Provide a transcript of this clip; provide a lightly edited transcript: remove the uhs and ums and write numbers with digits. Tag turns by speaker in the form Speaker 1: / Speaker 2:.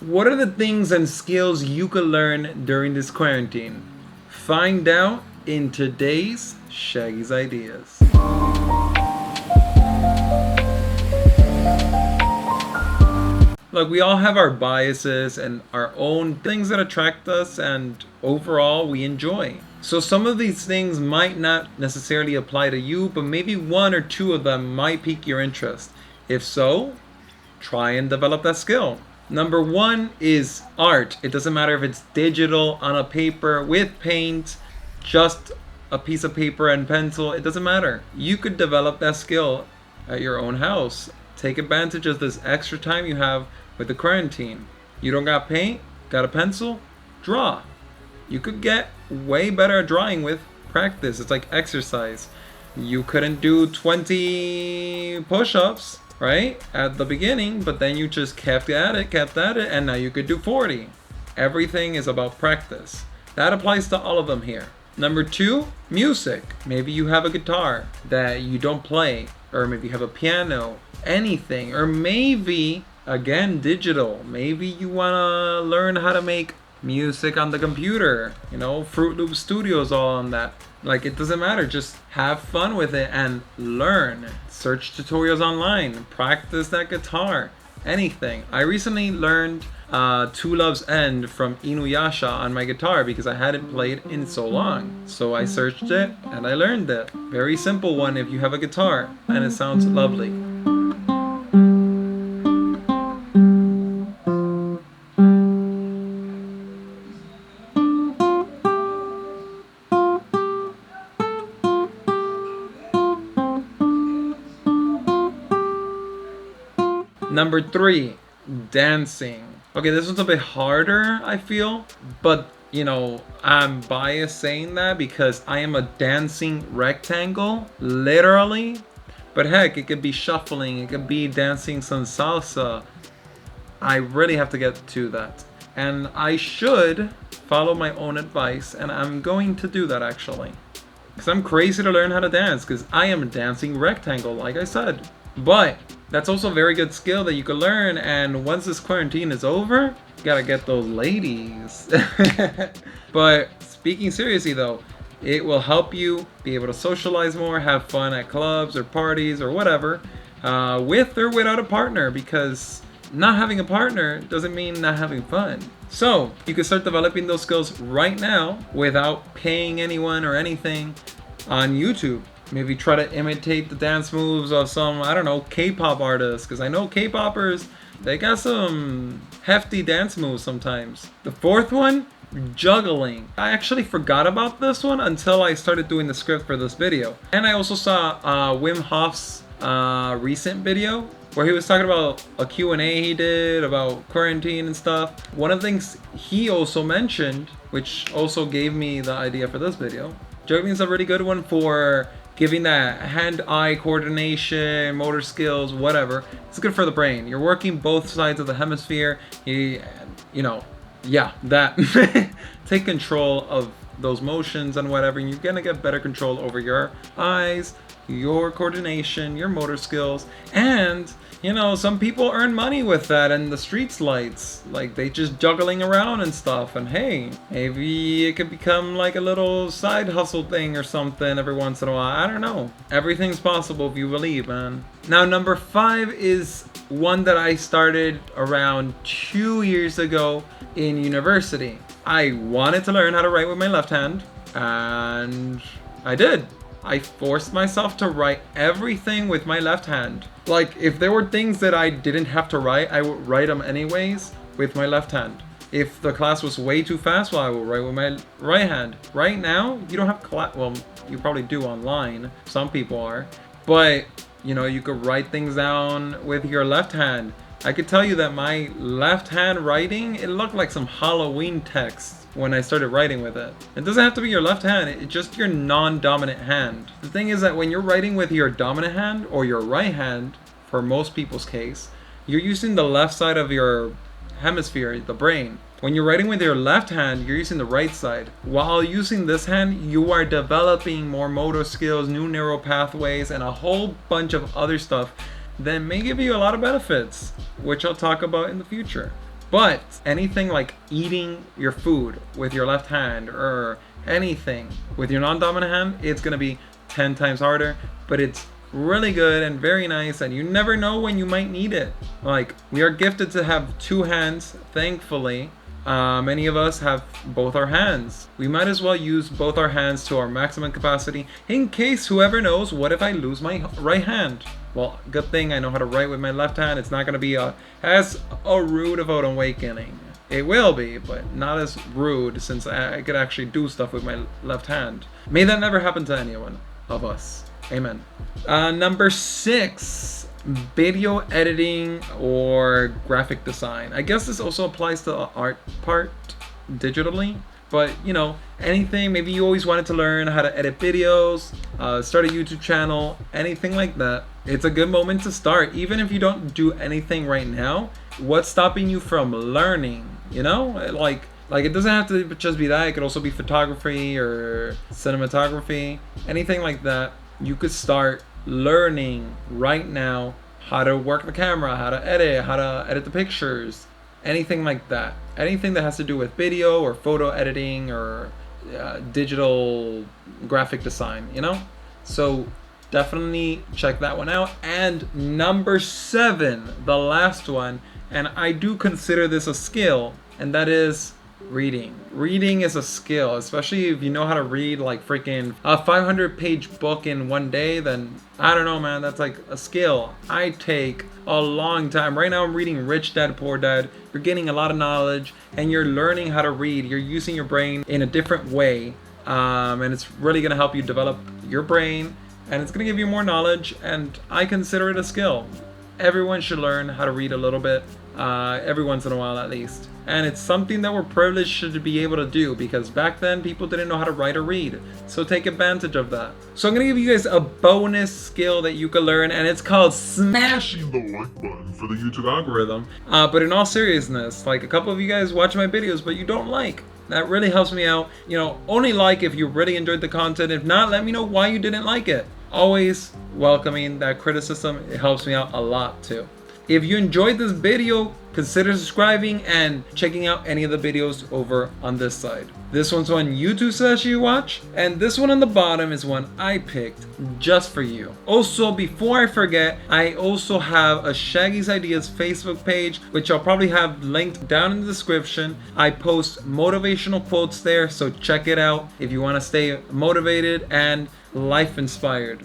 Speaker 1: What are the things and skills you could learn during this quarantine? Find out in today's Shaggy's Ideas. Look, we all have our biases and our own things that attract us and overall we enjoy. So some of these things might not necessarily apply to you, but maybe one or two of them might pique your interest. If so, try and develop that skill. Number one is art. It doesn't matter if it's digital, on a paper, with paint, just a piece of paper and pencil. It doesn't matter. You could develop that skill at your own house. Take advantage of this extra time you have with the quarantine. You don't got paint, got a pencil, draw. You could get way better at drawing with practice. It's like exercise. You couldn't do 20 push-ups, right, at the beginning, but then you just kept at it, and now you could do 40. Everything is about practice. That applies to all of them here. Number two, music. Maybe you have a guitar that you don't play, or maybe you have a piano, anything, or maybe, again, digital. Maybe you want to learn how to make music on the computer. You know, Fruit Loop Studio's all on that. Like, it doesn't matter, just have fun with it and learn. Search tutorials online, practice that guitar, anything. I recently learned Two Love's End from Inuyasha on my guitar because I hadn't played in so long. So I searched it and I learned it. Very simple one if you have a guitar and it sounds lovely. Number three, dancing. Okay, this one's a bit harder, I feel, but you know, I'm biased saying that because I am a dancing rectangle, literally. But heck, it could be shuffling, it could be dancing some salsa. I really have to get to that. And I should follow my own advice, and I'm going to do that actually. Because I'm crazy to learn how to dance, because I am a dancing rectangle, like I said. But that's also a very good skill that you can learn, and once this quarantine is over, you gotta get those ladies. But speaking seriously though, it will help you be able to socialize more, have fun at clubs or parties or whatever, with or without a partner, because not having a partner doesn't mean not having fun. So you can start developing those skills right now without paying anyone or anything on YouTube. Maybe try to imitate the dance moves of some, I don't know, K-pop artists, because I know K-poppers, they got some hefty dance moves sometimes. The fourth one, juggling. I actually forgot about this one until I started doing the script for this video. And I also saw Wim Hof's recent video where he was talking about a Q&A he did about quarantine and stuff. One of the things he also mentioned, which also gave me the idea for this video, juggling is a really good one for giving that hand-eye coordination, motor skills, whatever. It's good for the brain. You're working both sides of the hemisphere. You know, yeah, that. Take control of those motions and whatever, and you're gonna get better control over your eyes, your coordination, your motor skills, and you know, some people earn money with that and the streets lights, like they just juggling around and stuff, and hey, maybe it could become like a little side hustle thing or something every once in a while. I don't know. Everything's possible if you believe, man. Now number five is one that I started around 2 years ago in university. I wanted to learn how to write with my left hand, and I did. I forced myself to write everything with my left hand. Like, if there were things that I didn't have to write, I would write them anyways with my left hand. If the class was way too fast, well, I will write with my right hand. Right now, you don't have class. Well, you probably do online. Some people are. But, you know, you could write things down with your left hand. I could tell you that my left hand writing, it looked like some Halloween text when I started writing with it. It doesn't have to be your left hand, it's just your non-dominant hand. The thing is that when you're writing with your dominant hand or your right hand, for most people's case, you're using the left side of your hemisphere, the brain. When you're writing with your left hand, you're using the right side. While using this hand, you are developing more motor skills, new neural pathways, and a whole bunch of other stuff that may give you a lot of benefits, which I'll talk about in the future. But anything like eating your food with your left hand or anything with your non-dominant hand, it's gonna be 10 times harder, but it's really good and very nice, and you never know when you might need it. Like, we are gifted to have two hands, thankfully. Many of us have both our hands. We might as well use both our hands to our maximum capacity in case, whoever knows, what if I lose my right hand? Well, good thing I know how to write with my left hand. It's not going to be as rude of an awakening. It will be, but not as rude, since I could actually do stuff with my left hand. May that never happen to anyone of us. Amen. Number 6, video editing or graphic design. I guess this also applies to the art part digitally, but you know, anything. Maybe you always wanted to learn how to edit videos, start a YouTube channel, anything like that. It's a good moment to start. Even if you don't do anything right now, what's stopping you from learning? You know, like it doesn't have to just be that. It could also be photography or cinematography, anything like that. You could start learning right now how to work the camera, how to edit the pictures, anything like that. Anything that has to do with video or photo editing or digital graphic design, you know? So definitely check that one out. And number 7, the last one, and I do consider this a skill, and that is reading. Reading is a skill, especially if you know how to read like freaking a 500-page book in one day. Then I don't know, man, that's like a skill. I take a long time. Right now I'm reading Rich Dad Poor Dad. You're getting a lot of knowledge and you're learning how to read. You're using your brain in a different way, and it's really going to help you develop your brain, and it's going to give you more knowledge, and I consider it a skill. Everyone should learn how to read a little bit, every once in a while at least. And it's something that we're privileged to be able to do, because back then people didn't know how to write or read. So take advantage of that. So I'm going to give you guys a bonus skill that you can learn, and it's called smashing the like button for the YouTube algorithm. But in all seriousness, like, a couple of you guys watch my videos, but you don't like. That really helps me out. You know, only like if you really enjoyed the content. If not, let me know why you didn't like it. Always welcoming that criticism. It helps me out a lot too. If you enjoyed this video, consider subscribing and checking out any of the videos over on this side. This one's one YouTube suggests you watch, and this one on the bottom is one I picked just for you. Also, before I forget, I also have a Shaggy's Ideas Facebook page, which I'll probably have linked down in the description. I post motivational quotes there, so check it out if you want to stay motivated and life inspired.